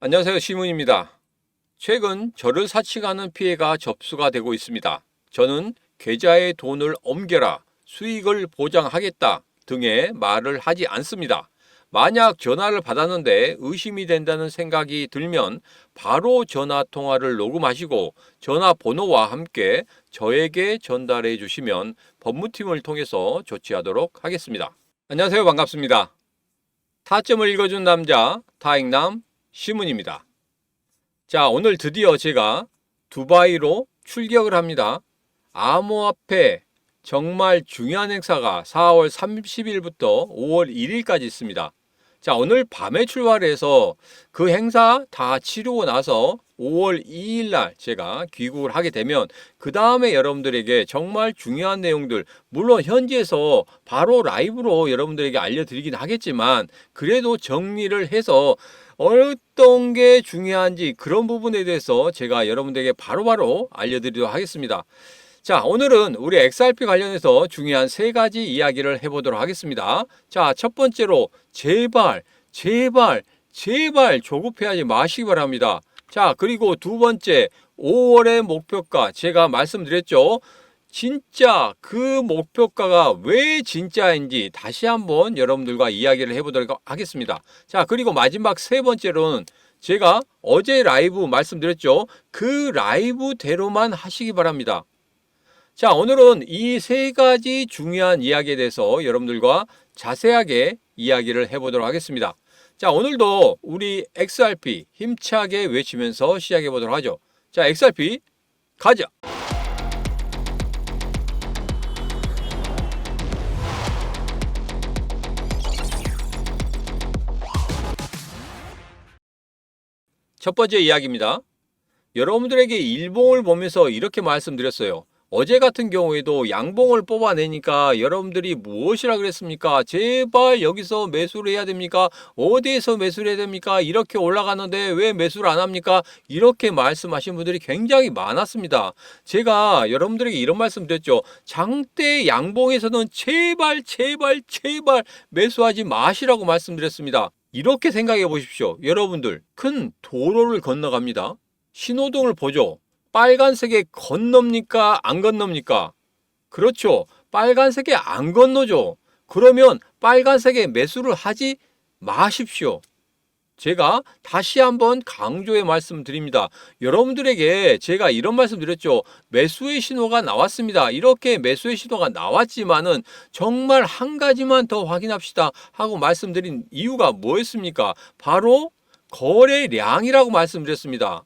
안녕하세요. 시문입니다. 최근 저를 사칭하는 피해가 접수가 되고 있습니다. 저는 계좌에 돈을 옮겨라, 수익을 보장하겠다 등의 말을 하지 않습니다. 만약 전화를 받았는데 의심이 된다는 생각이 들면 바로 전화 통화를 녹음하시고 전화번호와 함께 저에게 전달해 주시면 법무팀을 통해서 조치하도록 하겠습니다. 안녕하세요. 반갑습니다. 타점을 읽어준 남자 타익남 시문입니다. 자, 오늘 드디어 제가 두바이로 출격을 합니다. 암호화폐 정말 중요한 행사가 4월 30일부터 5월 1일까지 있습니다. 자, 오늘 밤에 출발해서 그 행사 다 치르고 나서 5월 2일 날 제가 귀국을 하게 되면 그 다음에 여러분들에게 정말 중요한 내용들, 물론 현지에서 바로 라이브로 여러분들에게 알려드리긴 하겠지만 그래도 정리를 해서 어떤 게 중요한지 그런 부분에 대해서 제가 여러분들에게 바로바로 알려드리도록 하겠습니다. 자, 오늘은 우리 XRP 관련해서 중요한 세 가지 이야기를 해보도록 하겠습니다. 자, 첫 번째로 제발 조급해하지 마시기 바랍니다. 자, 그리고 두 번째 5월의 목표가 제가 말씀드렸죠. 진짜 그 목표가가 왜 진짜인지 다시 한번 여러분들과 이야기를 해보도록 하겠습니다. 자, 그리고 마지막 세 번째로는 제가 어제 라이브 말씀드렸죠. 그 라이브대로만 하시기 바랍니다. 자, 오늘은 이 세 가지 중요한 이야기에 대해서 여러분들과 자세하게 이야기를 해보도록 하겠습니다. 자, 오늘도 우리 XRP 힘차게 외치면서 시작해 보도록 하죠. 자, XRP 가자! 첫 번째 이야기입니다. 여러분들에게 일봉을 보면서 이렇게 말씀드렸어요. 어제 같은 경우에도 양봉을 뽑아내니까 여러분들이 무엇이라 그랬습니까? 제발 여기서 매수를 해야 됩니까? 어디에서 매수를 해야 됩니까? 이렇게 올라가는데 왜 매수를 안 합니까? 이렇게 말씀하신 분들이 굉장히 많았습니다. 제가 여러분들에게 이런 말씀 드렸죠. 장대 양봉에서는 제발 매수하지 마시라고 말씀드렸습니다. 이렇게 생각해 보십시오. 여러분들 큰 도로를 건너갑니다. 신호등을 보죠. 빨간색에 건넙니까? 안 건넙니까? 그렇죠. 빨간색에 안 건너죠. 그러면 빨간색에 매수를 하지 마십시오. 제가 다시 한번 강조해 말씀드립니다. 여러분들에게 제가 이런 말씀 드렸죠. 매수의 신호가 나왔습니다. 이렇게 매수의 신호가 나왔지만은 정말 한 가지만 더 확인합시다 하고 말씀드린 이유가 뭐였습니까? 바로 거래량이라고 말씀드렸습니다.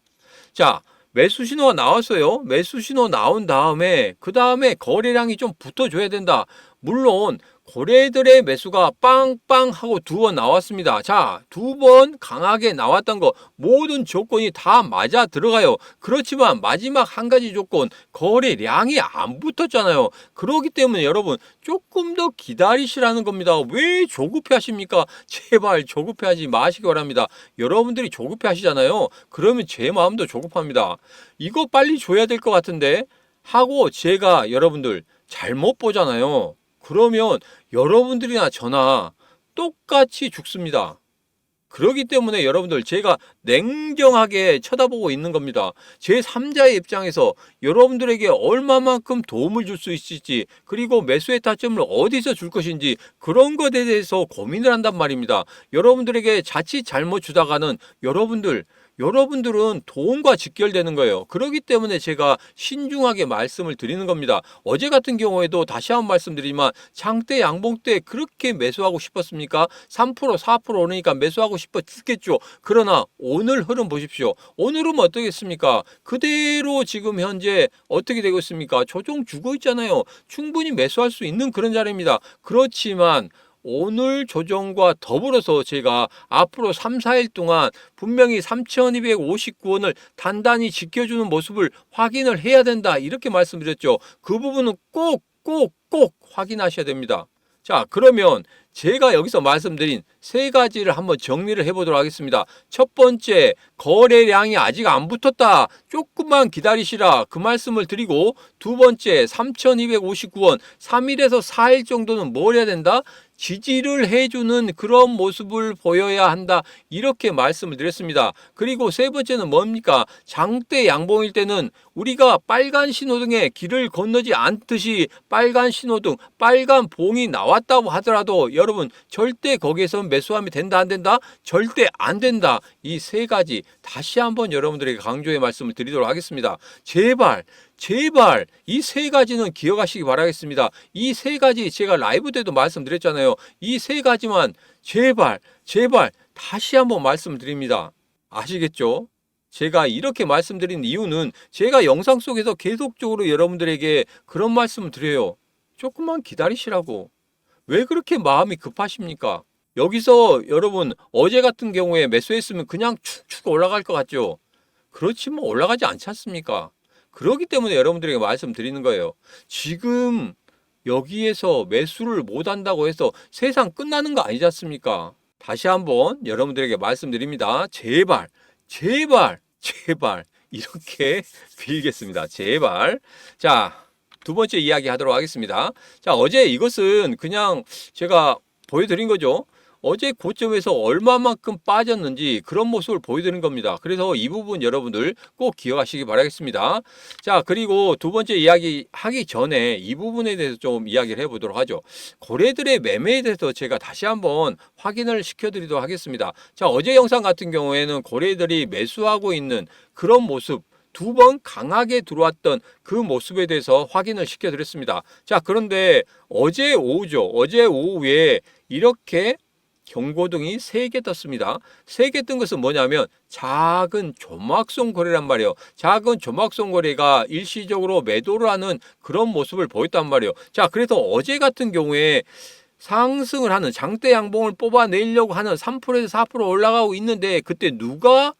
자, 매수 신호가 나왔어요. 매수 신호 나온 다음에 그 다음에 거래량이 좀 붙어줘야 된다. 물론 고래들의 매수가 빵빵 하고 두 번 나왔습니다. 자, 두 번 강하게 나왔던 거 모든 조건이 다 맞아 들어가요. 그렇지만 마지막 한 가지 조건 거래량이 안 붙었잖아요. 그렇기 때문에 여러분 조금 더 기다리시라는 겁니다. 왜 조급해 하십니까? 제발 조급해 하지 마시기 바랍니다. 여러분들이 조급해 하시잖아요. 그러면 제 마음도 조급합니다. 이거 빨리 줘야 될 것 같은데 하고 제가 여러분들 잘못 보잖아요. 그러면 여러분들이나 저나 똑같이 죽습니다. 그렇기 때문에 여러분들 제가 냉정하게 쳐다보고 있는 겁니다. 제3자의 입장에서 여러분들에게 얼마만큼 도움을 줄 수 있을지 그리고 매수의 타점을 어디서 줄 것인지 그런 것에 대해서 고민을 한단 말입니다. 여러분들에게 자칫 잘못 주다가는 여러분들은 돈과 직결되는 거예요. 그렇기 때문에 제가 신중하게 말씀을 드리는 겁니다. 어제 같은 경우에도 다시 한번 말씀드리지만 장대 양봉 때 그렇게 매수하고 싶었습니까? 3% 4% 오르니까 매수하고 싶었겠죠. 그러나 오늘 흐름 보십시오. 오늘은 어떻겠습니까? 그대로 지금 현재 어떻게 되고 있습니까? 조정 주고 있잖아요. 충분히 매수할 수 있는 그런 자리입니다. 그렇지만 오늘 조정과 더불어서 제가 앞으로 3, 4일 동안 분명히 3,259원을 단단히 지켜주는 모습을 확인을 해야 된다. 이렇게 말씀드렸죠. 그 부분은 꼭 확인하셔야 됩니다. 자, 그러면 제가 여기서 말씀드린 세 가지를 한번 정리를 해보도록 하겠습니다. 첫 번째, 거래량이 아직 안 붙었다. 조금만 기다리시라. 그 말씀을 드리고 두 번째, 3,259원 3일에서 4일 정도는 뭘 해야 된다? 지지를 해주는 그런 모습을 보여야 한다. 이렇게 말씀을 드렸습니다. 그리고 세 번째는 뭡니까? 장대 양봉일 때는 우리가 빨간 신호등에 길을 건너지 않듯이 빨간 신호등, 빨간 봉이 나왔다고 하더라도 여러분 절대 거기에서 매수하면 된다 안 된다? 절대 안 된다. 이 세 가지 다시 한번 여러분들에게 강조의 말씀을 드리도록 하겠습니다. 제발 이 세 가지는 기억하시기 바라겠습니다. 이 세 가지 제가 라이브 때도 말씀드렸잖아요. 이 세 가지만 제발 다시 한번 말씀드립니다. 아시겠죠? 제가 이렇게 말씀드린 이유는 제가 영상 속에서 계속적으로 여러분들에게 그런 말씀을 드려요. 조금만 기다리시라고. 왜 그렇게 마음이 급하십니까? 여기서 여러분 어제 같은 경우에 매수했으면 그냥 축축 올라갈 것 같죠? 그렇지만 올라가지 않지 않습니까? 그렇기 때문에 여러분들에게 말씀드리는 거예요. 지금 여기에서 매수를 못한다고 해서 세상 끝나는 거 아니지 않습니까? 다시 한번 여러분들에게 말씀드립니다. 제발 이렇게 빌겠습니다. 제발. 자, 두 번째 이야기 하도록 하겠습니다. 자, 어제 이것은 그냥 제가 보여드린 거죠. 어제 고점에서 얼마만큼 빠졌는지 그런 모습을 보여드리는 겁니다. 그래서 이 부분 여러분들 꼭 기억하시기 바라겠습니다. 자, 그리고 두 번째 이야기 하기 전에 이 부분에 대해서 좀 이야기를 해보도록 하죠. 고래들의 매매에 대해서 제가 다시 한번 확인을 시켜드리도록 하겠습니다. 자, 어제 영상 같은 경우에는 고래들이 매수하고 있는 그런 모습, 두 번 강하게 들어왔던 그 모습에 대해서 확인을 시켜드렸습니다. 자, 그런데 어제 오후죠. 어제 오후에 이렇게 경고등이 3개 떴습니다. 3개 뜬 것은 뭐냐면 작은 조막송 거래란 말이에요. 작은 조막송 거래가 일시적으로 매도를 하는 그런 모습을 보였단 말이에요. 자, 그래서 어제 같은 경우에 상승을 하는 장대 양봉을 뽑아내려고 하는 3%에서 4% 올라가고 있는데 그때 누가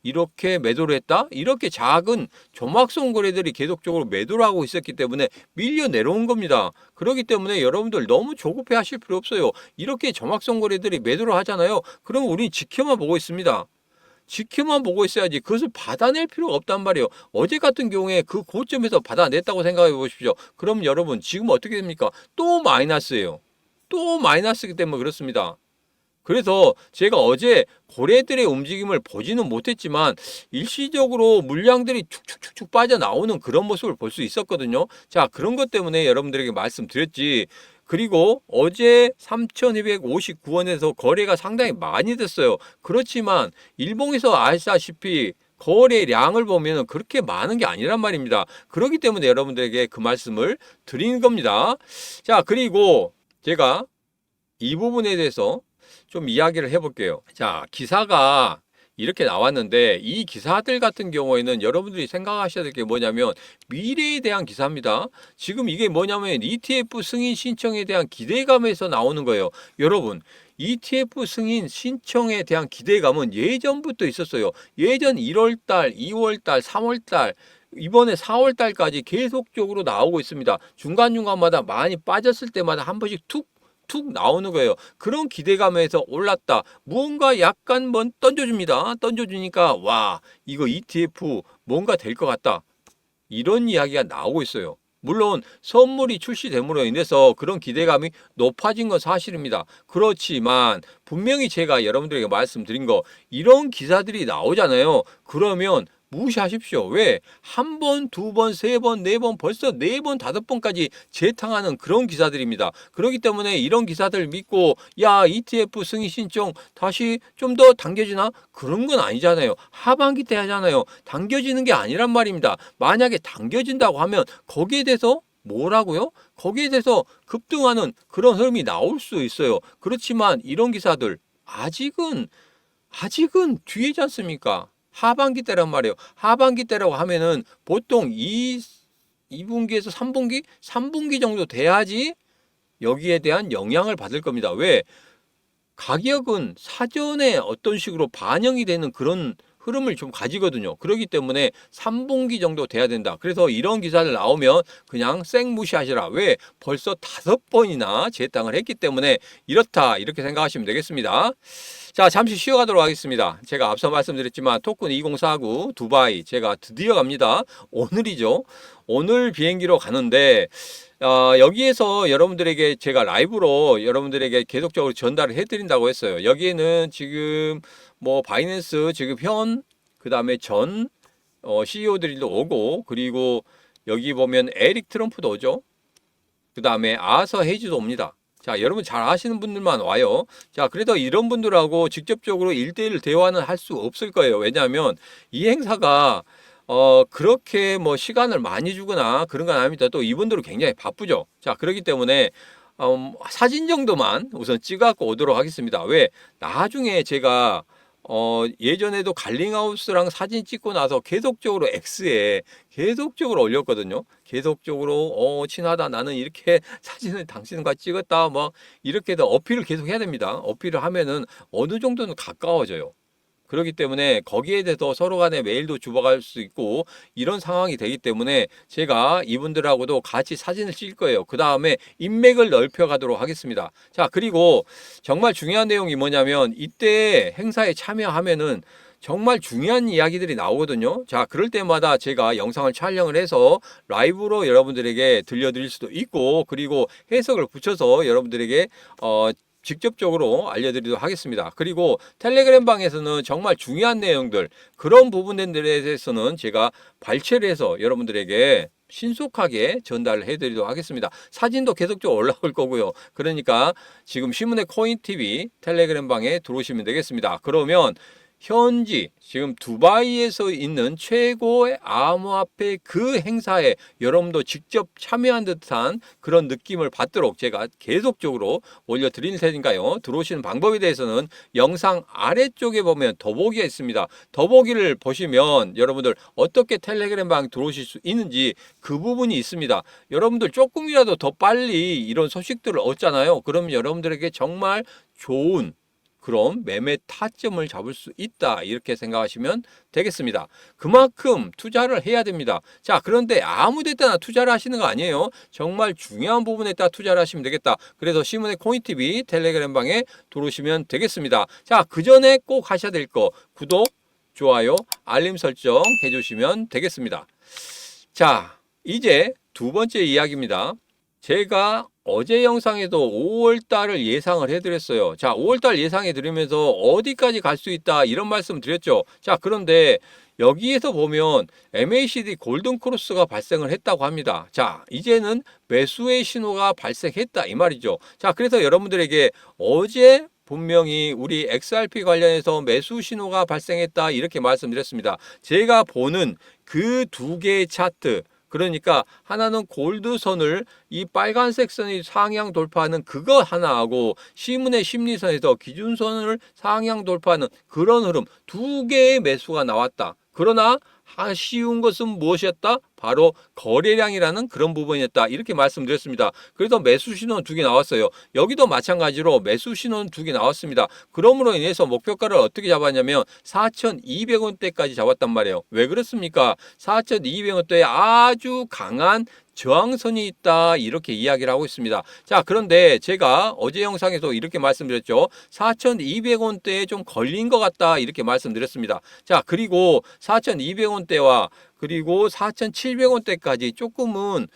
이렇게 매도를 했다? 이렇게 작은 조막송 거래들이 계속적으로 매도를 하고 있었기 때문에 밀려 내려온 겁니다. 그렇기 때문에 여러분들 너무 조급해 하실 필요 없어요. 이렇게 조막송 거래들이 매도를 하잖아요. 그럼 우리 지켜만 보고 있습니다. 지켜만 보고 있어야지 그것을 받아낼 필요가 없단 말이에요. 어제 같은 경우에 그 고점에서 받아냈다고 생각해 보십시오. 그럼 여러분 지금 어떻게 됩니까? 또 마이너스예요. 또 마이너스이기 때문에 그렇습니다. 그래서 제가 어제 고래들의 움직임을 보지는 못했지만 일시적으로 물량들이 축축축축 빠져나오는 그런 모습을 볼 수 있었거든요. 자, 그런 것 때문에 여러분들에게 말씀드렸지. 그리고 어제 3,259원에서 거래가 상당히 많이 됐어요. 그렇지만 일봉에서 아시다시피 거래량을 보면 그렇게 많은 게 아니란 말입니다. 그렇기 때문에 여러분들에게 그 말씀을 드리는 겁니다. 자, 그리고 제가 이 부분에 대해서 좀 이야기를 해볼게요. 자, 기사가 이렇게 나왔는데 이 기사들 같은 경우에는 여러분들이 생각하셔야 될 게 뭐냐면 미래에 대한 기사입니다. 지금 이게 뭐냐면 ETF 승인 신청에 대한 기대감에서 나오는 거예요. 여러분, ETF 승인 신청에 대한 기대감은 예전부터 있었어요. 예전 1월달, 2월달, 3월달 이번에 4월달까지 계속적으로 나오고 있습니다. 중간중간마다 많이 빠졌을 때마다 한 번씩 툭 나오는 거예요. 그런 기대감에서 올랐다. 무언가 약간 던져줍니다. 던져주니까 와, 이거 ETF 뭔가 될 것 같다. 이런 이야기가 나오고 있어요. 물론 선물이 출시됨으로 인해서 그런 기대감이 높아진 건 사실입니다. 그렇지만 분명히 제가 여러분들에게 말씀드린 거 이런 기사들이 나오잖아요. 그러면 무시하십시오. 왜? 한 번, 두 번, 세 번, 네 번, 벌써 네 번, 다섯 번까지 재탕하는 그런 기사들입니다. 그렇기 때문에 이런 기사들 믿고 야, ETF 승인 신청 다시 좀 더 당겨지나? 그런 건 아니잖아요. 하반기 때 하잖아요. 당겨지는 게 아니란 말입니다. 만약에 당겨진다고 하면 거기에 대해서 뭐라고요? 거기에 대해서 급등하는 그런 흐름이 나올 수 있어요. 그렇지만 이런 기사들 아직은 뒤에지 않습니까? 하반기 때란 말이에요. 하반기 때라고 하면은 보통 2분기에서 3분기 정도 돼야지 여기에 대한 영향을 받을 겁니다. 왜? 가격은 사전에 어떤 식으로 반영이 되는 그런 흐름을 좀 가지거든요. 그렇기 때문에 3분기 정도 돼야 된다. 그래서 이런 기사들 나오면 그냥 생무시하시라. 왜? 벌써 5번이나 재탕을 했기 때문에 이렇다. 이렇게 생각하시면 되겠습니다. 자, 잠시 쉬어가도록 하겠습니다. 제가 앞서 말씀드렸지만 토큰 2049 두바이 제가 드디어 갑니다. 오늘이죠. 오늘 비행기로 가는데 여기에서 여러분들에게 제가 라이브로 여러분들에게 계속적으로 전달을 해드린다고 했어요. 여기에는 지금 뭐 바이낸스 지금 현, 그 다음에 전 CEO들도 오고, 그리고 여기 보면 에릭 트럼프도 오죠. 그 다음에 아서 헤이즈도 옵니다. 자, 여러분 잘 아시는 분들만 와요. 자, 그래도 이런 분들하고 직접적으로 1대1 대화는 할 수 없을 거예요. 왜냐하면 이 행사가 그렇게 뭐 시간을 많이 주거나 그런 건 아닙니다. 또 이분들은 굉장히 바쁘죠. 자, 그렇기 때문에 사진 정도만 우선 찍어갖고 오도록 하겠습니다. 왜? 나중에 제가 예전에도 갈링하우스랑 사진 찍고 나서 계속적으로 X에 계속적으로 올렸거든요. 계속적으로 친하다, 나는 이렇게 사진을 당신과 찍었다, 뭐 이렇게 더 어필을 계속 해야 됩니다. 어필을 하면은 어느 정도는 가까워져요. 그렇기 때문에 거기에 대해서 서로 간에 메일도 주고갈 수 있고 이런 상황이 되기 때문에 제가 이분들하고도 같이 사진을 찍을 거예요. 그 다음에 인맥을 넓혀 가도록 하겠습니다. 자, 그리고 정말 중요한 내용이 뭐냐면 이때 행사에 참여하면은 정말 중요한 이야기들이 나오거든요. 자, 그럴 때마다 제가 영상을 촬영을 해서 라이브로 여러분들에게 들려드릴 수도 있고, 그리고 해석을 붙여서 여러분들에게 직접적으로 알려드리도록 하겠습니다. 그리고 텔레그램 방에서는 정말 중요한 내용들, 그런 부분들에 대해서는 제가 발췌를 해서 여러분들에게 신속하게 전달을 해드리도록 하겠습니다. 사진도 계속적으로 올라올 거고요. 그러니까 지금 신문의 코인TV 텔레그램 방에 들어오시면 되겠습니다. 그러면 현지 지금 두바이에서 있는 최고의 암호화폐 그 행사에 여러분도 직접 참여한 듯한 그런 느낌을 받도록 제가 계속적으로 올려드릴 테니까요. 들어오시는 방법에 대해서는 영상 아래쪽에 보면 더보기가 있습니다. 더보기를 보시면 여러분들 어떻게 텔레그램 방 들어오실 수 있는지 그 부분이 있습니다. 여러분들 조금이라도 더 빨리 이런 소식들을 얻잖아요. 그럼 여러분들에게 정말 좋은 그럼 매매 타점을 잡을 수 있다, 이렇게 생각하시면 되겠습니다. 그만큼 투자를 해야 됩니다. 자, 그런데 아무 데다나 투자를 하시는 거 아니에요. 정말 중요한 부분에다 투자를 하시면 되겠다. 그래서 신문의 코인TV 텔레그램 방에 들어오시면 되겠습니다. 자, 그 전에 꼭 하셔야 될 거 구독, 좋아요, 알림 설정 해주시면 되겠습니다. 자, 이제 두 번째 이야기입니다. 제가 어제 영상에도 5월달을 예상을 해드렸어요. 자, 5월달 예상해 드리면서 어디까지 갈 수 있다 이런 말씀 드렸죠. 자, 그런데 여기에서 보면 MACD 골든 크로스가 발생을 했다고 합니다. 자, 이제는 매수의 신호가 발생했다 이 말이죠. 자, 그래서 여러분들에게 어제 분명히 우리 XRP 관련해서 매수 신호가 발생했다 이렇게 말씀드렸습니다. 제가 보는 그 두 개의 차트, 그러니까 하나는 골드선을 이 빨간색 선이 상향 돌파하는 그거 하나하고 신문의 심리선에서 기준선을 상향 돌파하는 그런 흐름, 두 개의 매수가 나왔다. 그러나 아쉬운 것은 무엇이었다? 바로 거래량이라는 그런 부분이었다. 이렇게 말씀드렸습니다. 그래서 매수 신호는 두 개 나왔어요. 여기도 마찬가지로 매수 신호는 두 개 나왔습니다. 그러므로 인해서 목표가를 어떻게 잡았냐면 4,200원대까지 잡았단 말이에요. 왜 그렇습니까? 4,200원대에 아주 강한 저항선이 있다 이렇게 이야기를 하고 있습니다. 자, 그런데 제가 어제 영상에서 이렇게 말씀드렸죠. 4,200원대에 좀 걸린 것 같다 이렇게 말씀드렸습니다. 자, 그리고 4,200원대와 그리고 4,700원대까지 조금은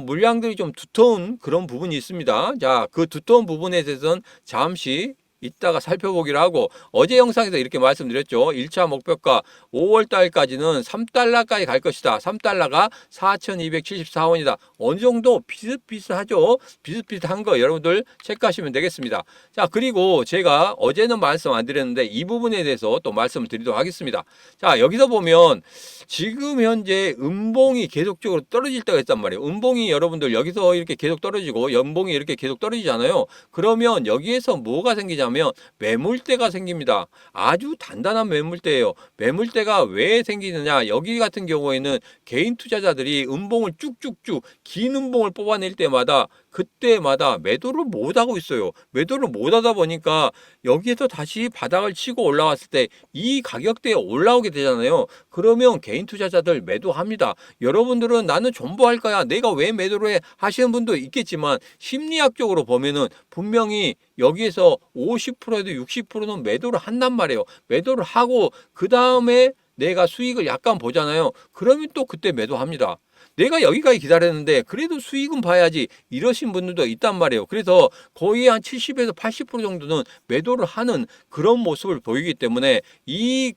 물량들이 좀 두터운 그런 부분이 있습니다. 자, 그 두터운 부분에 대해서는 잠시 이따가 살펴보기로 하고, 어제 영상에서 이렇게 말씀드렸죠. 1차 목표가 5월 달까지는 3달러까지 갈 것이다. 3달러가 4,274원이다. 어느 정도 비슷비슷하죠. 비슷비슷한 거 여러분들 체크하시면 되겠습니다. 자, 그리고 제가 어제는 말씀 안 드렸는데 이 부분에 대해서 또 말씀을 드리도록 하겠습니다. 자, 여기서 보면 지금 현재 음봉이 계속적으로 떨어질 때가 있단 말이에요. 음봉이 여러분들 여기서 이렇게 계속 떨어지고 연봉이 이렇게 계속 떨어지잖아요. 그러면 여기에서 뭐가 생기냐면 매물대가 생깁니다. 아주 단단한 매물대예요. 매물대가 왜 생기느냐? 여기 같은 경우에는 개인 투자자들이 음봉을 쭉쭉쭉 긴 음봉을 뽑아낼 때마다 그때마다 매도를 못 하고 있어요. 매도를 못 하다 보니까 여기에서 다시 바닥을 치고 올라왔을 때 이 가격대에 올라오게 되잖아요. 그러면 개인 투자자들 매도합니다. 여러분들은 나는 존버할 거야, 내가 왜 매도를 해 하시는 분도 있겠지만 심리학적으로 보면은 분명히 여기에서 50%에도 60%는 매도를 한단 말이에요. 매도를 하고 그 다음에 내가 수익을 약간 보잖아요. 그러면 또 그때 매도합니다. 내가 여기까지 기다렸는데 그래도 수익은 봐야지 이러신 분들도 있단 말이에요. 그래서 거의 한 70에서 80% 정도는 매도를 하는 그런 모습을 보이기 때문에 이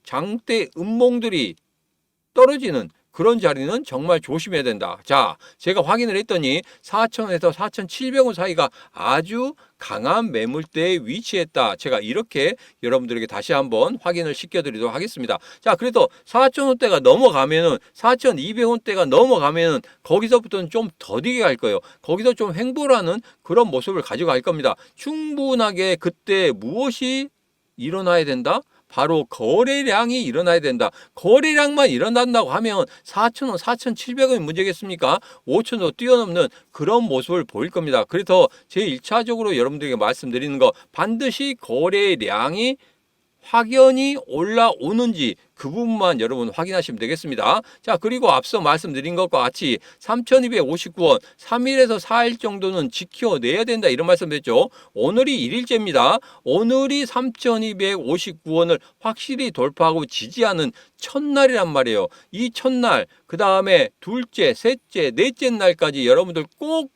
장대 음봉들이 떨어지는 그런 자리는 정말 조심해야 된다. 자, 제가 확인을 했더니 4,000원에서 4,700원 사이가 아주 강한 매물대에 위치했다. 제가 이렇게 여러분들에게 다시 한번 확인을 시켜드리도록 하겠습니다. 자, 그래서 4,000원대가 넘어가면은 4,200원대가 넘어가면은 거기서부터는 좀 더디게 갈 거예요. 거기서 좀 횡보를 하는 그런 모습을 가져갈 겁니다. 충분하게 그때 무엇이 일어나야 된다? 바로 거래량이 일어나야 된다. 거래량만 일어난다고 하면 4,000원, 4,700원이 문제겠습니까? 5,000원 뛰어넘는 그런 모습을 보일 겁니다. 그래서 제1차적으로 여러분들에게 말씀드리는 거 반드시 거래량이 확연히 올라오는지 그 부분만 여러분 확인하시면 되겠습니다. 자, 그리고 앞서 말씀드린 것과 같이 3,259원 3일에서 4일 정도는 지켜내야 된다 이런 말씀드렸죠. 오늘이 1일째입니다. 오늘이 3,259원을 확실히 돌파하고 지지하는 첫날이란 말이에요. 이 첫날, 그 다음에 둘째, 셋째, 넷째 날까지 여러분들 꼭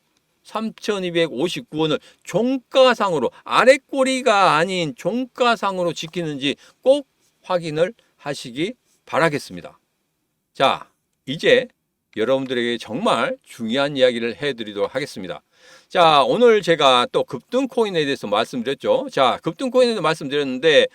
3,259원을 종가상으로 아랫꼬리가 아닌 종가상으로 지키는지 꼭 확인을 하시기 바라겠습니다. 자, 이제 여러분들에게 정말 중요한 이야기를 해드리도록 하겠습니다. 자, 오늘 제가 또 급등코인에 대해서 말씀드렸죠. 자, 급등코인에 대해서 말씀드렸는데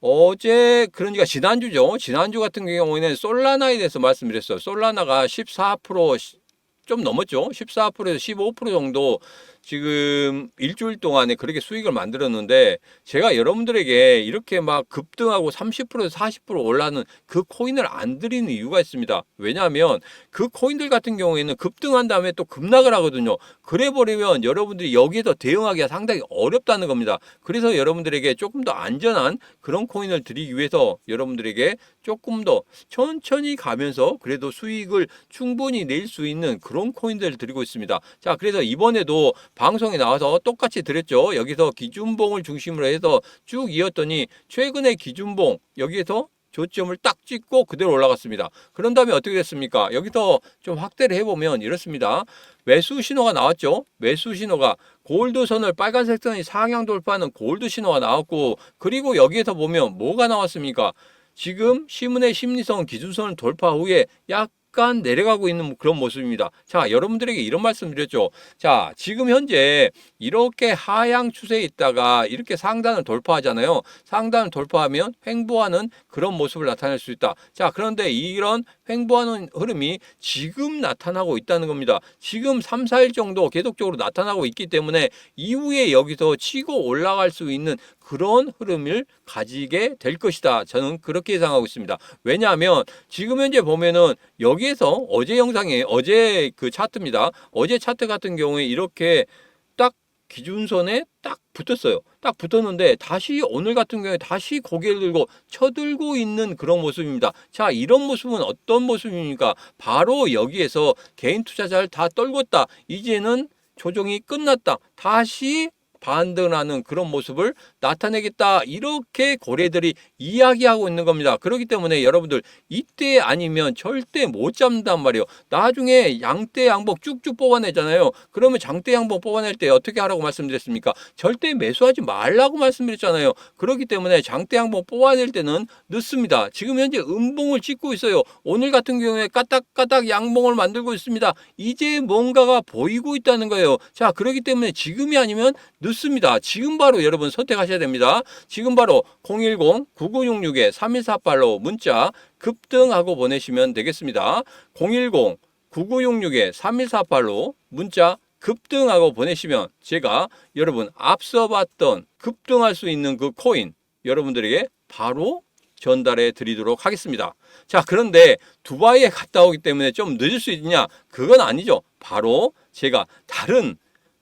어제 그러니까 지난주죠. 지난주 같은 경우에는 솔라나에 대해서 말씀드렸어요. 솔라나가 14%좀 넘었죠. 14%에서 15% 정도 지금 일주일 동안에 그렇게 수익을 만들었는데 제가 여러분들에게 이렇게 막 급등하고 30%에서 40% 올라는 그 코인을 안 드리는 이유가 있습니다. 왜냐하면 그 코인들 같은 경우에는 급등한 다음에 또 급락을 하거든요. 그래 버리면 여러분들이 여기에서 대응하기가 상당히 어렵다는 겁니다. 그래서 여러분들에게 조금 더 안전한 그런 코인을 드리기 위해서 여러분들에게 조금 더 천천히 가면서 그래도 수익을 충분히 낼 수 있는 그런 코인들을 드리고 있습니다. 자, 그래서 이번에도 방송에 나와서 똑같이 드렸죠. 여기서 기준봉을 중심으로 해서 쭉 이었더니 최근에 기준봉 여기에서 조점을 딱 찍고 그대로 올라갔습니다. 그런 다음에 어떻게 됐습니까? 여기서 좀 확대를 해보면 이렇습니다. 매수 신호가 나왔죠. 매수 신호가 골드선을 빨간색 선이 상향 돌파하는 골드 신호가 나왔고 그리고 여기에서 보면 뭐가 나왔습니까? 지금 시문의 심리선 기준선을 돌파 후에 약간 내려가고 있는 그런 모습입니다. 자, 여러분들에게 이런 말씀 드렸죠. 자, 지금 현재 이렇게 하향 추세에 있다가 이렇게 상단을 돌파하잖아요. 상단을 돌파하면 횡보하는 그런 모습을 나타낼 수 있다. 자, 그런데 이런 횡보하는 흐름이 지금 나타나고 있다는 겁니다. 지금 3, 4일 정도 계속적으로 나타나고 있기 때문에 이후에 여기서 치고 올라갈 수 있는 그런 흐름을 가지게 될 것이다. 저는 그렇게 예상하고 있습니다. 왜냐하면 지금 현재 보면은 여기에서 어제 영상에 어제 그 차트입니다. 어제 차트 같은 경우에 이렇게 딱 기준선에 딱 붙었어요. 딱 붙었는데 다시 오늘 같은 경우에 다시 고개를 들고 쳐들고 있는 그런 모습입니다. 자, 이런 모습은 어떤 모습입니까? 바로 여기에서 개인 투자자를 다 떨궜다. 이제는 조정이 끝났다. 다시 반등하는 그런 모습을 나타내겠다. 이렇게 고래들이 이야기하고 있는 겁니다. 그렇기 때문에 여러분들 이때 아니면 절대 못 잡는단 말이에요. 나중에 양대 양복 쭉쭉 뽑아내잖아요. 그러면 장대 양복 뽑아낼 때 어떻게 하라고 말씀드렸습니까? 절대 매수하지 말라고 말씀드렸잖아요. 그렇기 때문에 장대 양복 뽑아낼 때는 늦습니다. 지금 현재 음봉을 찍고 있어요. 오늘 같은 경우에 까딱까딱 양봉을 만들고 있습니다. 이제 뭔가가 보이고 있다는 거예요. 자, 그렇기 때문에 지금이 아니면 늦습니다. 지금 바로 여러분 선택하셔야 됩니다. 지금 바로 010-9966-3148로 문자 급등하고 보내시면 되겠습니다. 010-9966-3148로 문자 급등하고 보내시면 제가 여러분 앞서 봤던 급등할 수 있는 그 코인 여러분들에게 바로 전달해 드리도록 하겠습니다. 자, 그런데 두바이에 갔다 오기 때문에 좀 늦을 수 있냐? 그건 아니죠. 바로 제가 다른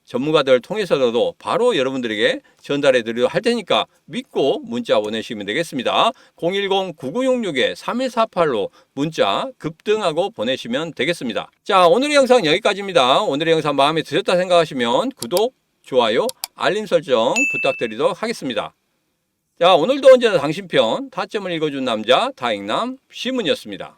전문가들을 통해서라도 바로 여러분들에게 전달해 드리도록 할 테니까 믿고 문자 보내시면 되겠습니다. 010-9966-3148로 문자 급등하고 보내시면 되겠습니다. 자, 오늘의 영상 여기까지입니다. 오늘의 영상 마음에 드셨다 생각하시면 구독, 좋아요, 알림 설정 부탁드리도록 하겠습니다. 자, 오늘도 언제나 당신 편 타점을 읽어준 남자 다익남 시문이었습니다.